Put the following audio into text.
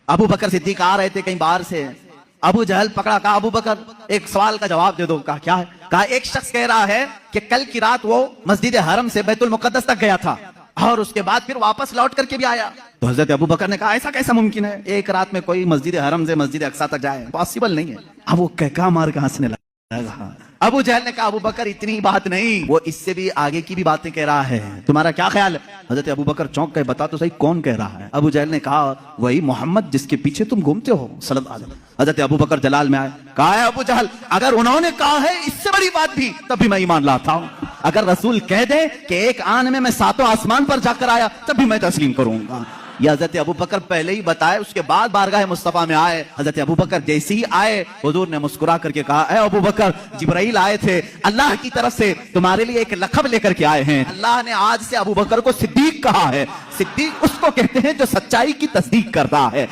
ابو بکر صدیق آ رہے تھے کہیں باہر سے، ابو جہل پکڑا، کہا ابو بکر ایک سوال کا جواب دے دو۔ کہا کیا ہے؟ کہا ایک شخص کہہ رہا ہے کہ کل کی رات وہ مسجد حرم سے بیت المقدس تک گیا تھا اور اس کے بعد پھر واپس لوٹ کر کے بھی آیا۔ تو حضرت ابو بکر نے کہا ایسا کیسا ممکن ہے، ایک رات میں کوئی مسجد حرم سے مسجد اقصی تک جائے، پاسبل نہیں ہے۔ اب وہ کہا مار کے ہنسنے لگا۔ ابو جہل نے کہا ابو بکر اتنی بات نہیں، وہ اس سے بھی آگے کی بھی باتیں کہہ رہا ہے، تمہارا کیا خیال ہے؟ حضرت ابو بکر چونک گئے، بتا تو صحیح کون کہہ رہا ہے؟ ابو جہل نے کہا وہی محمد جس کے پیچھے تم گھومتے ہو صلی اللہ علیہ وسلم۔ حضرت ابو بکر جلال میں آئے، کہا ہے ابو جہل اگر انہوں نے کہا ہے اس سے بڑی بات بھی تب بھی میں ایمان لاتا ہوں، اگر رسول کہہ دے کہ ایک آن میں ساتوں آسمان پر جا کر آیا تب بھی میں تسلیم کروں گا۔ یہ حضرت ابو بکر پہلے ہی بتائے، اس کے بعد بارگاہ مصطفیٰ میں آئے۔ حضرت ابو بکر جیسے ہی آئے حضور نے مسکرا کر کے کہا اے ابو بکر جبرائیل آئے تھے اللہ کی طرف سے تمہارے لیے ایک لقب لے کر کے آئے ہیں، اللہ نے آج سے ابو بکر کو صدیق کہا ہے۔ صدیق اس کو کہتے ہیں جو سچائی کی تصدیق کرتا ہے۔